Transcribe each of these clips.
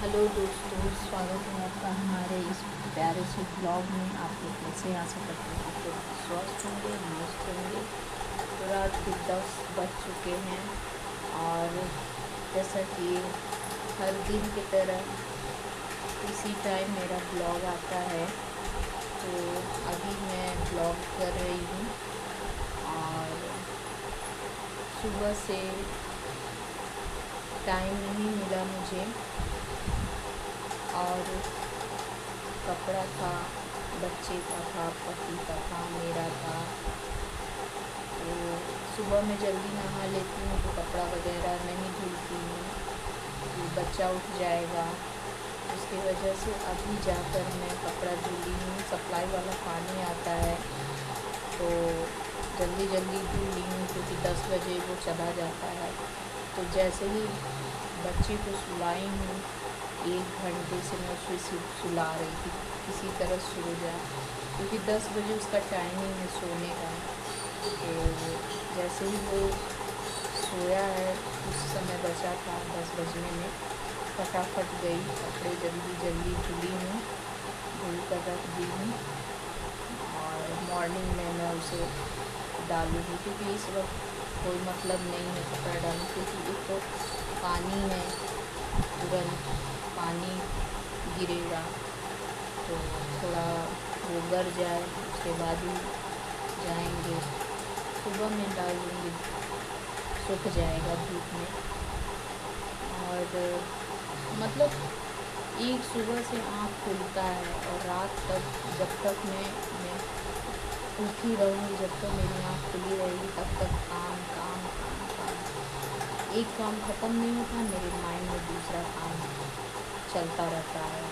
Hello दोस्तों, स्वागत है आपका हमारे इस प्यारे से ब्लॉग में। आप लोग कैसे आशा करते हैं आप लोग स्वस्थ होंगे, मस्त होंगे। तो रात के 10 बज चुके हैं और जैसा कि हर दिन की तरह इसी टाइम मेरा ब्लॉग आता है। तो अभी मैं ब्लॉग कर रही हूँ और सुबह से टाइम नहीं मिला मुझे और कपड़ा था, बच्चे का था, पति का था, मेरा था। तो सुबह में जल्दी नहा लेती हूँ तो कपड़ा वगैरह नहीं धुलती हूँ कि बच्चा उठ जाएगा। उसकी वजह से अभी जाकर मैं कपड़ा धुली हूँ। सप्लाई वाला पानी आता है तो जल्दी जल्दी धुल ली हूँ क्योंकि 10 बजे वो चला जाता है। तो जैसे ही बच्चे को सुलाई हूँ, 1 घंटे से मैं उसे सुला रही थी, किसी तरह सो जाए क्योंकि 10 बजे उसका टाइमिंग है सोने का। तो जैसे ही वो सोया है, उस समय बचा था 10 बजने में, फटाफट गई, कपड़े जल्दी जल्दी धुली हूँ, धुल कर रख दी हूँ और मॉर्निंग में मैं उसे डालूँगी क्योंकि इस वक्त कोई मतलब नहीं है कपड़ा डालने क्योंकि एक तो पानी है, तुरंत पानी गिरेगा तो थोड़ा वो गर जाए उसके बाद ही जाएंगे। सुबह में डाल दूँगी, सूख जाएगा धूप में। और मतलब एक सुबह से आँख खुलता है और रात तक जब तक मैं उठी रहूँगी, जब तक मेरी आँख खुली रहेगी तब तक काम काम काम काम। एक काम ख़त्म नहीं होता, मेरे माइंड में दूसरा काम चलता रहता है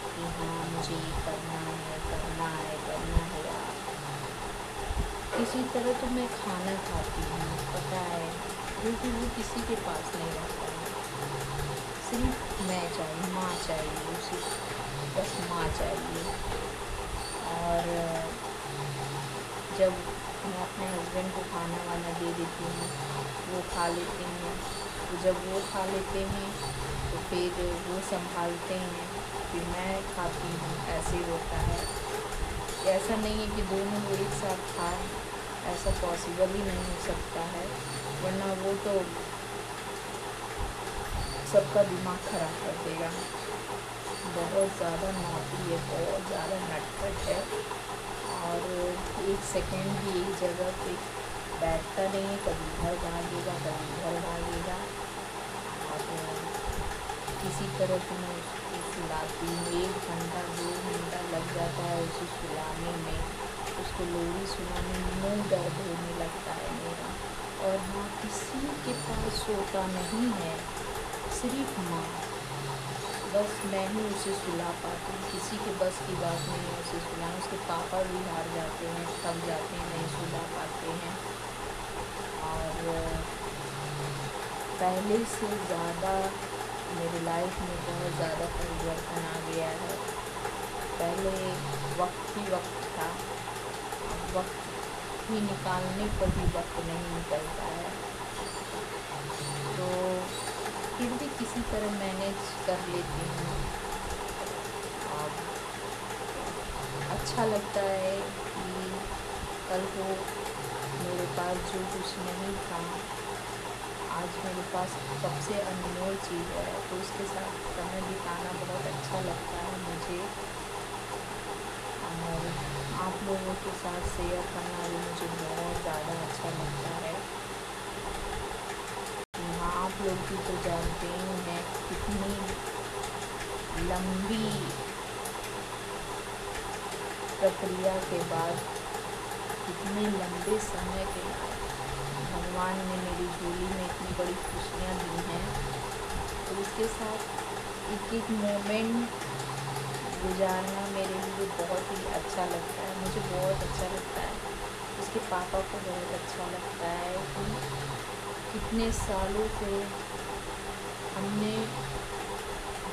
कि हाँ मुझे ये करना है करना है करना है यार। किसी तरह तो मैं खाना खाती हूँ, पता है, क्योंकि वो किसी के पास नहीं रहता है। सिर्फ मैं चाहिए, माँ चाहिए उसे, बस माँ चाहिए। और जब मैं अपने हस्बैंड को खाना वाना दे देती हूँ, वो खा लेते हैं। तो जब वो खा लेते हैं तो फिर वो संभालते हैं, फिर मैं खाती हूँ। ऐसे होता है। ऐसा नहीं है कि दोनों लोग एक साथ खाएं, ऐसा पॉसिबल ही नहीं हो सकता है, वरना वो तो सबका दिमाग ख़राब कर देगा। बहुत ज़्यादा नॉटी है, बहुत ज़्यादा नटखट है और एक सेकेंड भी एक जगह पे बैठता नहीं है। कभी इधर भागेगा, कभी उधर भागेगा और किसी तरह से मैं उसको सुलाती हूँ। 1 घंटा 2 घंटा लग जाता है उसे सुलाने में, उसको लोरी सुनाने में मुँह दर्द होने लगता है मेरा। और हाँ, किसी के पास सोता नहीं है, सिर्फ माँ, बस मैं ही उसे सुला पाती हूँ। किसी के बस की बात नहीं है उसे सुलाना। उसके पापा भी हार जाते हैं, थक जाते हैं, नहीं सुला पाते हैं। और पहले से ज़्यादा मेरी लाइफ में बहुत ज़्यादा परिवर्तन आ गया है। पहले वक्त ही वक्त था, अब वक्त ही निकालने पर भी वक्त नहीं निकलता है। तो फिर भी किसी तरह मैनेज कर लेती हूँ। अब अच्छा लगता है कि कल को मेरे पास जो कुछ नहीं था, आज मेरे पास सबसे अनमोल चीज़ है, तो उसके साथ समय बिताना बहुत अच्छा लगता है मुझे। और आप लोगों के साथ शेयर करना भी मुझे बहुत ज़्यादा अच्छा लगता है। हाँ, आप लोग भी तो जानते ही हैं कितनी लंबी प्रक्रिया के बाद, कितने लंबे समय के बाद भगवान ने मेरी झोली में इतनी बड़ी खुशियाँ दी हैं। तो उसके साथ एक एक मोमेंट गुजारना मेरे लिए बहुत ही अच्छा लगता है, मुझे बहुत अच्छा लगता है। उसके पापा को बहुत अच्छा लगता है कि कितने सालों से हमने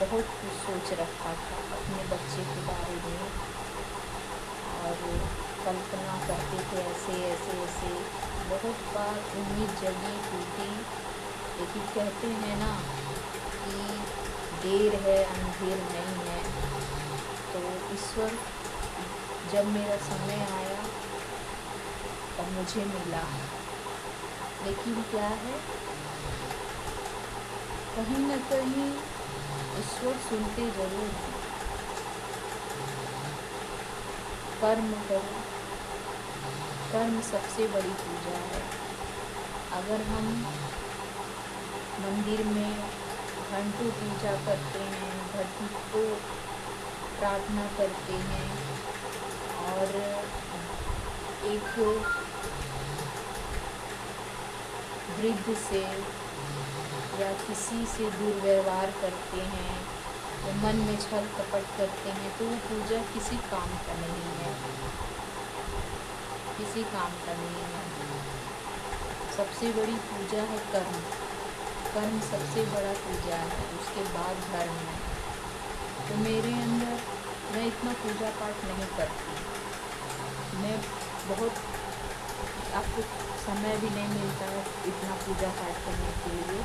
बहुत कुछ सोच रखा था अपने बच्चे के बारे में और कल्पना करते थे ऐसे ऐसे ऐसे। बहुत बार उम्मीद जगी, टूटी, लेकिन कहते हैं ना कि देर है, अंधेर नहीं है। तो ईश्वर जब मेरा समय आया तब मुझे मिला। लेकिन क्या है, कहीं न कहीं ईश्वर सुनते ज़रूर हैं। कर्म करो, कर्म सबसे बड़ी पूजा है। अगर हम मंदिर में घंटों पूजा करते हैं, घंटों प्रार्थना करते हैं और एक वृद्ध से या किसी से दुर्व्यवहार करते हैं, या मन में छल कपट करते हैं, तो वो पूजा किसी काम का नहीं है, किसी काम का नहीं है। सबसे बड़ी पूजा है कर्म। कर्म सबसे बड़ा पूजा है, उसके बाद धर्म है। तो मेरे अंदर, मैं इतना पूजा पाठ नहीं करती। मैं बहुत, आपको समय भी नहीं मिलता है इतना पूजा पाठ करने के लिए।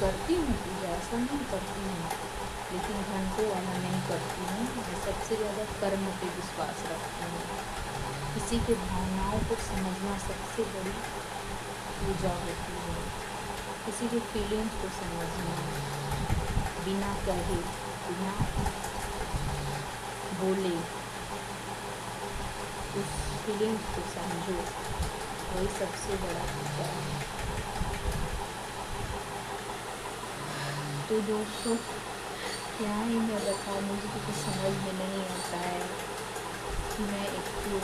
करती हूँ पूजा, ऐसा नहीं करती हूँ, लेकिन घंटों वाला नहीं करती हूँ। मैं सबसे ज़्यादा कर्म पे विश्वास रखती हूँ। किसी के भावनाओं को समझना सबसे बड़ी पूजा होती है। किसी के फीलिंग्स को समझना, बिना कहे, बिना बोले उस फीलिंग्स को समझो, वही सबसे बड़ा पूजा है। तो दोस्तों, क्या ही मैं बताऊँ, मुझे तो कुछ समझ में नहीं आता है कि मैं एक तो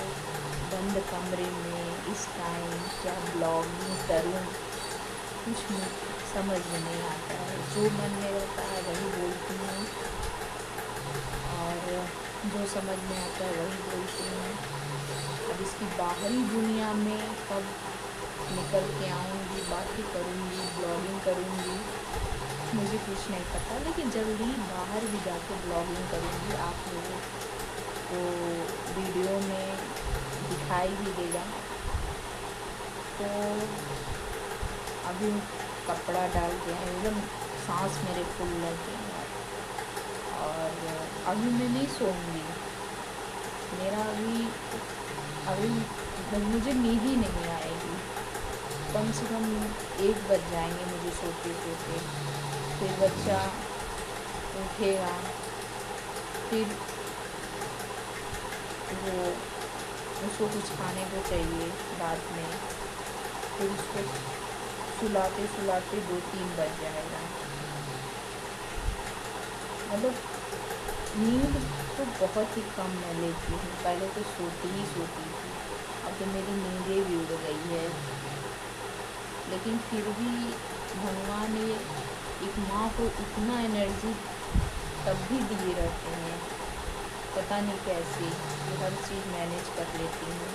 बंद कमरे में इस टाइम क्या ब्लॉगिंग करूँ। कुछ समझ में नहीं आता है। जो मन में रहता है वही बोलती हूँ और जो समझ में आता है वही बोलती हूँ। अब इसकी बाहरी दुनिया में कब निकल के आऊँगी, बातें करूँगी, ब्लॉगिंग करूँगी, मुझे कुछ नहीं पता। लेकिन जल्दी बाहर भी जाके ब्लॉगिंग करूँगी, आप लोगों को वीडियो में दिखाई भी देगा। तो अभी कपड़ा डाल के एकदम सांस मेरे फूल लगे हैं और अभी मैं नहीं सोऊंगी। मेरा अभी मुझे नींद ही नहीं आएगी। कम से कम 1 बज जाएंगे मुझे सोते सोते। फिर बच्चा उठेगा, फिर वो उसको कुछ खाने को चाहिए रात में, फिर उसको सुलाते सुलाते 2-3 बज जाएगा। मतलब नींद तो बहुत ही कम मैं लेती हूँ। पहले तो सोती थी, अब तो मेरी नींदें भी उड़ गई है। लेकिन फिर भी भगवान ने एक माँ को इतना एनर्जी तब भी दिए रहते हैं, पता नहीं कैसे, कि हर चीज़ मैनेज कर लेती हूँ।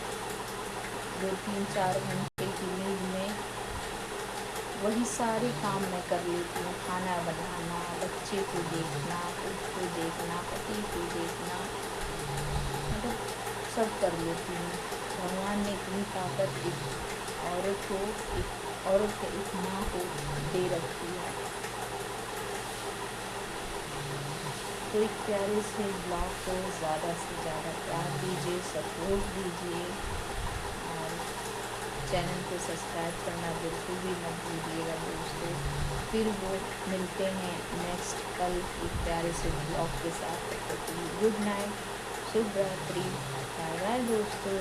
2-3-4 घंटे की नींद में वही सारे काम मैं कर लेती हूँ। खाना बनाना, बच्चे को देखना, खुद को देखना, पति को देखना, मतलब सब कर लेती हूँ। भगवान ने इतनी ताकत एक औरत को, एक माँ को दे रखी है। तो एक प्यारे से ब्लॉग को ज़्यादा से ज़्यादा प्यार दीजिए, सपोर्ट दीजिए और चैनल को सब्सक्राइब करना बिल्कुल भी मत भूलिएगा दोस्तों। फिर वो मिलते हैं नेक्स्ट कल एक प्यारे से ब्लॉग के साथ। गुड नाइट, शुभ रात्रि, बाय बाय दोस्तों।